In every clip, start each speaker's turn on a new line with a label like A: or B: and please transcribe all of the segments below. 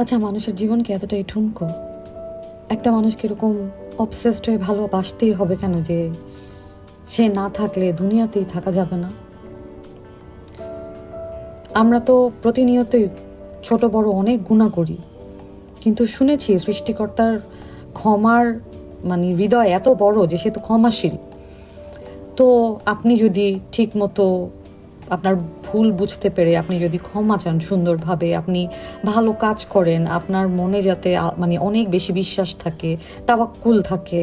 A: আচ্ছা, মানুষের জীবন কি এতটাই ঠুনকো? একটা মানুষকে এরকম অবসেসড হয়ে ভালোবাসতেই হবে কেন যে সে না থাকলে দুনিয়াতেই থাকা যাবে না? আমরা তো প্রতিনিয়তই ছোট বড় অনেক গুনাহ করি, কিন্তু শুনেছি সৃষ্টিকর্তার ক্ষমার হৃদয় এত বড় যে সে তো ক্ষমাশীল। তো আপনি যদি ঠিক মতো আপনার ভুল বুঝতে পেরে আপনি যদি ক্ষমা চান সুন্দরভাবে, আপনি ভালো কাজ করেন, আপনার মনে যাতে অনেক বেশি বিশ্বাস থাকে, তাওয়াক্কুল থাকে,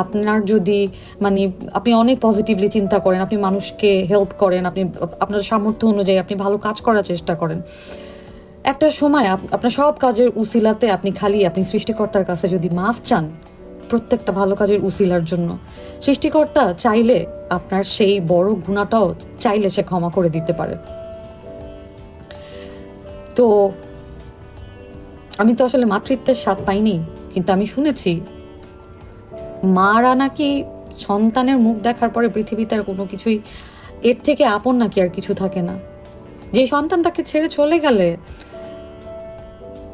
A: আপনার যদি মানে আপনি অনেক পজিটিভলি চিন্তা করেন, আপনি মানুষকে হেল্প করেন, আপনি আপনার সামর্থ্য অনুযায়ী আপনি ভালো কাজ করার চেষ্টা করেন, একটা সময় আপনার সব কাজের উসিলাতে আপনি সৃষ্টিকর্তার কাছে যদি মাফ চান প্রত্যেকটা ভালো কাজের উসিলার জন্য, সৃষ্টিকর্তা চাইলে আপনার সেই বড় গুনাহটাও চাইলে সে ক্ষমা করে দিতে পারে। তো আমি তো আসলে মাতৃত্বের স্বাদ পাইনি, কিন্তু আমি শুনেছি মারা নাকি সন্তানের মুখ দেখার পরে পৃথিবীতে আর কোনো কিছুই এর থেকে আপন নাকি আর কিছু থাকে না। যে সন্তান তাকে ছেড়ে চলে গেলে,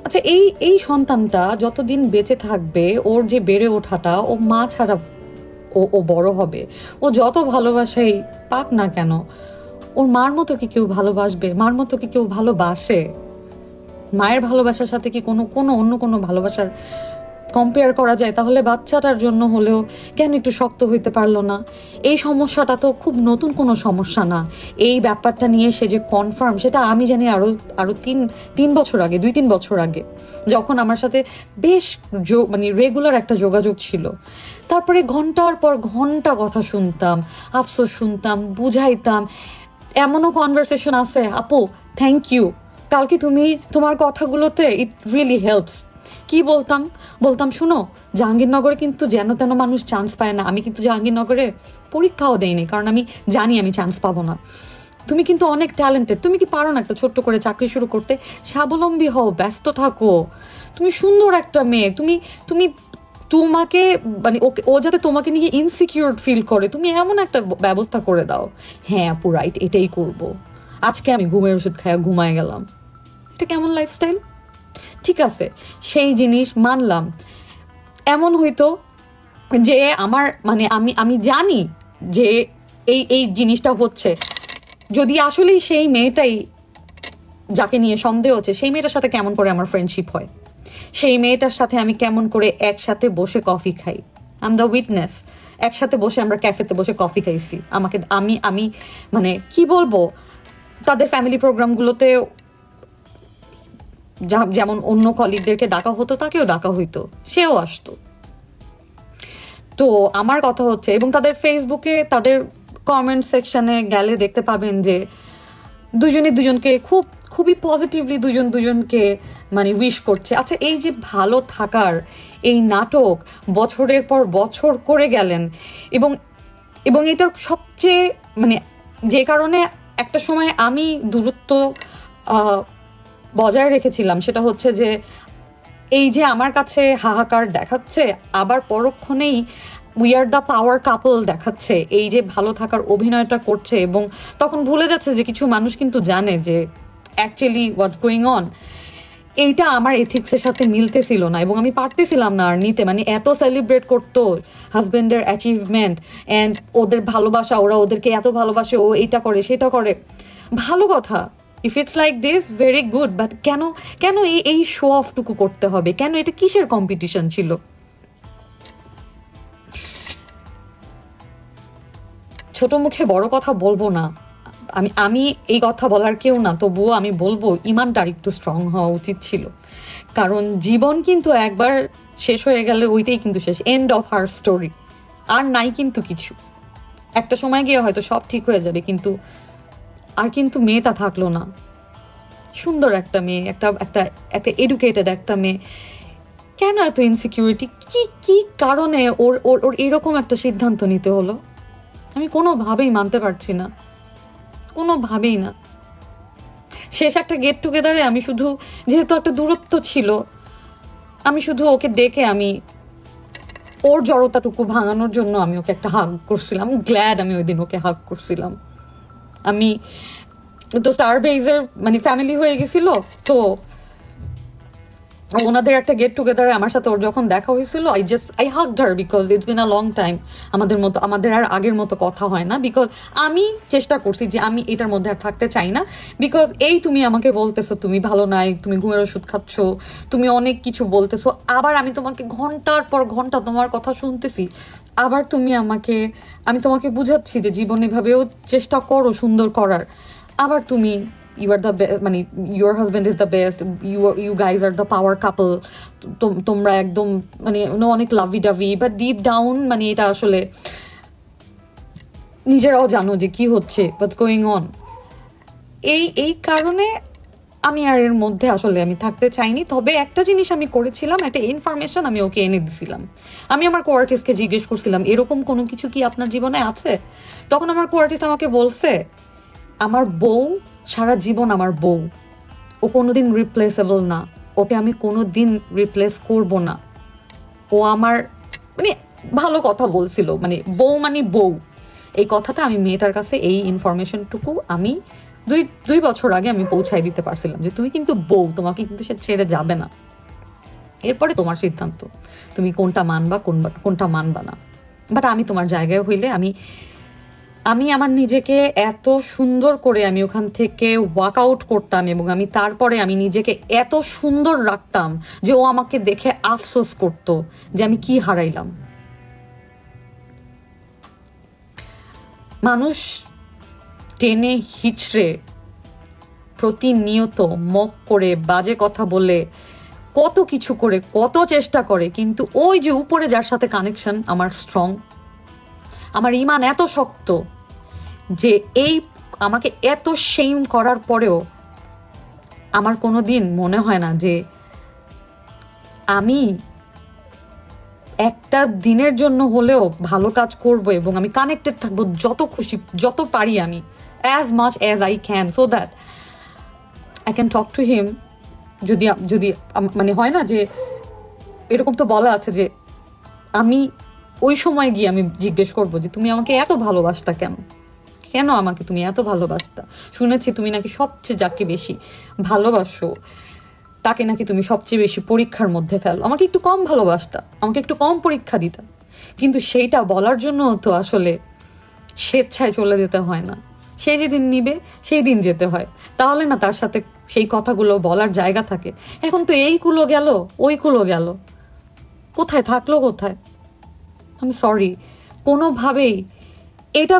A: আচ্ছা এই এই সন্তানটা যতদিন বেঁচে থাকবে, ওর যে বেড়ে ওঠাটা, ও মা ছাড়া ও বড় হবে, ও যত ভালোবাসাই পাক না কেন, ওর মার মতো কি কেউ ভালোবাসবে? মার মতো কি কেউ ভালোবাসে? মায়ের ভালোবাসার সাথে কি কোনো অন্য কোনো ভালোবাসার কম্পেয়ার করা যায়? তাহলে বাচ্চাটার জন্য হলেও কেন একটু শক্ত হইতে পারলো না? এই সমস্যাটা তো খুব নতুন কোনো সমস্যা না। এই ব্যাপারটা নিয়ে সে যে কনফার্ম, সেটা আমি জানি আরো তিন বছর আগে, 2-3 বছর আগে, যখন আমার সাথে বেশ রেগুলার একটা যোগাযোগ ছিল। তারপরে ঘন্টার পর ঘন্টা কথা শুনতাম, আফসোস শুনতাম, বুঝাইতাম। এমনও কনভারসেশন আছে, আপু থ্যাংক ইউ, কালকে তুমি তোমার কথাগুলোতে ইট রিয়েলি হেল্পস। কি বলতাম শুনো, জাহাঙ্গীরনগরে কিন্তু যেন তেন মানুষ চান্স পায় না। আমি কিন্তু জাহাঙ্গীরনগরে পরীক্ষাও দেইনি, কারণ আমি জানি আমি চান্স পাবো না। তুমি কিন্তু অনেক ট্যালেন্টেড, তুমি কি পারো না একটা ছোট্ট করে চাকরি শুরু করতে? স্বাবলম্বী হও, ব্যস্ত থাকো, তুমি সুন্দর একটা মেয়ে, তুমি তুমি তোমাকে ও যাতে তোমাকে নিয়ে ইনসিকিউর ফিল করে, তুমি এমন একটা ব্যবস্থা করে দাও। হ্যাঁ আপু রাইট, এটাই করব। আজকে আমি ঘুমের ওষুধ খাইয়া ঘুমায় গেলাম। এটা কেমন লাইফস্টাইল? ঠিক আছে, সেই জিনিস মানলাম। এমন হইতো যে আমার আমি জানি যে এই জিনিসটা হচ্ছে, যদি আসলেই সেই মেয়েটাই যাকে নিয়ে সন্দেহ হচ্ছে, সেই মেয়েটার সাথে কেমন করে আমার ফ্রেন্ডশিপ হয়, সেই মেয়েটার সাথে আমি কেমন করে একসাথে বসে কফি খাই। I am the witness. একসাথে বসে আমরা ক্যাফেতে বসে কফি খাইছি। আমাকে আমি আমি কি বলবো, তাদের ফ্যামিলি প্রোগ্রামগুলোতে যেমন অন্য কলিগদেরকে ডাকা হতো, তাকেও ডাকা হইতো, সেও আসতো। তো আমার কথা হচ্ছে, এবং তাদের ফেসবুকে তাদের কমেন্ট সেকশনে গেলে দেখতে পাবেন যে দুজনে দুজনকে খুবই পজিটিভলি দুজনকে উইশ করছে। আচ্ছা, এই যে ভালো থাকার এই নাটক বছরের পর বছর করে গেলেন, এবং এবং এটার সবচেয়ে যে কারণে একটা সময় আমি দূরত্ব বজায় রেখেছিলাম, সেটা হচ্ছে যে এই যে আমার কাছে হাহাকার দেখাচ্ছে, আবার পরক্ষণেই উই আর দ্য পাওয়ার কাপল দেখাচ্ছে, এই যে ভালো থাকার অভিনয়টা করছে, এবং তখন ভুলে যাচ্ছে যে কিছু মানুষ কিন্তু জানে যে অ্যাকচুয়ালি হোয়াটস গোয়িং অন। এইটা আমার এথিক্সের সাথে মিলতেছিল না, এবং আমি পারতেছিলাম না আর নিতে। এত সেলিব্রেট করতো হাজব্যান্ডের অ্যাচিভমেন্ট অ্যান্ড ওদের ভালোবাসা, ওরা ওদেরকে এত ভালোবাসে, ও এইটা করে সেটা করে, ভালো কথা। If it's like this, very good, but কেন এই শো অফটুকু করতে হবে? কেন? এটা কিসের কম্পিটিশন ছিল? ছোট মুখে বড় কথা বলবো না, আমি এই কথা বলার কেউ না, তবুও আমি বলবো ইমানটা একটু স্ট্রং হওয়া উচিত ছিল। কারণ জীবন কিন্তু একবার শেষ হয়ে গেলে ওইটাই কিন্তু শেষ, এন্ড অফ হার স্টোরি। আর নাই কিন্তু কিছু, একটা সময় গিয়ে হয়তো সব ঠিক হয়ে যাবে, কিন্তু মেয়েটা থাকলো না। সুন্দর একটা মেয়ে, একটা একটা একটা এডুকেটেড একটা মেয়ে, কেন এত ইনসিকিউরিটি? কি কারণে ওর ওর ওর এরকম একটা সিদ্ধান্ত নিতে হলো? আমি কোনোভাবেই মানতে পারছি না, কোনোভাবেই না। শেষ একটা গেট টুগেদারে আমি শুধু, যেহেতু একটা দূরত্ব ছিল, আমি শুধু ওকে ডেকে ওর জড়তাটুকু ভাঙানোর জন্য আমি ওকে একটা হাগ করছিলাম। গ্ল্যাড আমি ওই দিন ওকে হাগ করছিলাম। আমি তো স্টার বেইজের ফ্যামিলি হয়ে গেছিল, তো ওনাদের একটা গেট টুগেদারে আমার সাথে ওর যখন দেখা হয়েছিল, I hugged her because it's been a long time. আমাদের আর আগের মতো কথা হয় না, বিকজ আমি চেষ্টা করছি যে আমি এটার মধ্যে আর থাকতে চাই না। বিকজ এই তুমি আমাকে বলতেছো তুমি ভালো নাই, তুমি ঘুমের ওষুধ খাচ্ছ, তুমি অনেক কিছু বলতেছো, আবার আমি তোমাকে ঘন্টার পর ঘন্টা তোমার কথা শুনতেছি, আবার আমি তোমাকে বুঝাচ্ছি যে জীবন এভাবেও চেষ্টা করো সুন্দর করার, আবার তুমি ইউ আর দ্য মানে your husband is the best, you guys are the power couple, তোমরা একদম মানে অনেক লাভি ডাভি, বাট ডিপ ডাউন মানে এটা আসলে নিজেরাও জানো যে কি হচ্ছে, হোয়াটস গোয়িং অন। এই কারণে আমি আর এর মধ্যে আসলে আমি থাকতে চাইনি। তবে একটা জিনিস আমি করেছিলাম, একটা ইনফরমেশন আমি ওকে এনে দিছিলাম। আমি আমার কোয়ার্টিস্টকে জিজ্ঞেস করছিলাম এরকম কোনো কিছু কি আপনার জীবনে আছে। তখন আমার কোয়ার্টিস্ট আমাকে বলছে আমার বউ সারা জীবন আমার বউ, ও কোনোদিন রিপ্লেসেবল না, ওকে আমি কোনো দিন রিপ্লেস করব না, ও আমার মানে ভালো কথা বলছিল, মানে বউ মানে বউ। এই কথাটা আমি মেয়েটার কাছে এই ইনফরমেশনটুকু আমি দুই বছর আগে আমি পৌঁছায় দিতে পারছিলাম যে তুমি কিন্তু বউ, তোমাকে কিন্তু সে ছেড়ে যাবে না, এরপরে তোমার সিদ্ধান্ত তুমি কোনটা মানবা কোনটা মানবা না। বাট আমি তোমার জায়গায় হইলে আমি আমার নিজেকে এত সুন্দর করে আমি ওখান থেকে ওয়াক আউট করতাম, এবং আমি তারপরে আমি নিজেকে এত সুন্দর রাখতাম যে ও আমাকে দেখে আফসোস করতো যে আমি কি হারাইলাম। মানুষ টেনে হিচড়ে প্রতিনিয়ত মক করে বাজে কথা বলে কত কিছু করে কত চেষ্টা করে, কিন্তু ওই যে উপরে যার সাথে কানেকশন আমার স্ট্রং, আমার ইমান এত শক্ত যে এই আমাকে এত শেম করার পরেও আমার কোনো দিন মনে হয় না যে আমি একটা দিনের জন্য হলেও ভালো কাজ করব, এবং আমি কানেক্টেড থাকবো যত খুশি যত পারি আমি, as much as I can, so that I can talk to him. যদি মানে হয় না যে এরকম তো বলা আছে যে আমি ওই সময় গিয়ে আমি জিজ্ঞেস করবো যে তুমি আমাকে এত ভালোবাসতা কেন আমাকে তুমি এত ভালোবাসতা, শুনেছি তুমি নাকি সবচেয়ে যাকে বেশি ভালোবাসো তাকে নাকি তুমি সবচেয়ে বেশি পরীক্ষার মধ্যে ফেলো, আমাকে একটু কম ভালোবাসতা, আমাকে একটু কম পরীক্ষা দিতা। কিন্তু সেইটা বলার জন্য তো আসলে স্বেচ্ছায় চলে যেতে হয় না, সে যেদিন নিবে সেই দিন যেতে হয়, তাহলে না তার সাথে সেই কথাগুলো বলার জায়গা থাকে। এখন তো এইগুলো গেল ওইগুলো গেল, কোথায় থাকলো কোথায়? আমি সরি, কোনোভাবেই এটা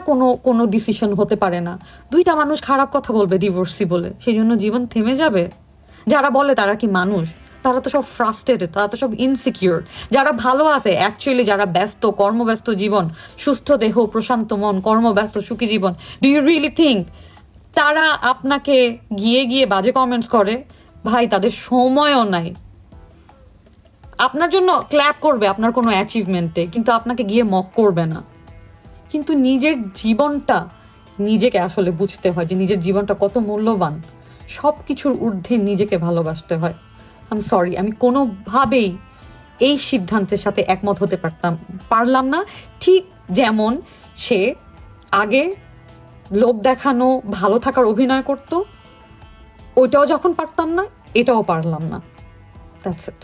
A: কোনো ডিসিশন হতে পারে না। দুইটা মানুষ খারাপ কথা বলবে ডিভোর্সি বলে সেই জন্য জীবন থেমে যাবে? যারা বলে তারা কি মানুষ? তারা তো সব ফ্রাস্ট্রেটেড, তারা তো সব ইনসিকিউর। যারা ভালো আছে অ্যাকচুয়ালি, যারা ব্যস্ত কর্মব্যস্ত জীবন, সুস্থ দেহ প্রশান্ত মন, কর্মব্যস্ত সুখী জীবন, ডু ইউ রিয়েলি থিঙ্ক তারা আপনাকে গিয়ে গিয়ে বাজে কমেন্টস করে? ভাই, তাদের সময়ও নাই। আপনার জন্য ক্ল্যাপ করবে আপনার কোনো অ্যাচিভমেন্টে, কিন্তু আপনাকে গিয়ে মক করবে না। কিন্তু নিজের জীবনটা নিজেকে আসলে বুঝতে হয় যে নিজের জীবনটা কত মূল্যবান, সব কিছুর ঊর্ধ্বে নিজেকে ভালোবাসতে হয়। আই সরি, আমি কোনোভাবেই এই সিদ্ধান্তের সাথে একমত হতে পারলাম না। ঠিক যেমন সে আগে লোক দেখানো ভালো থাকার অভিনয় করতো, ওইটাও যখন পারতাম না, এটাও পারলাম না। That's it.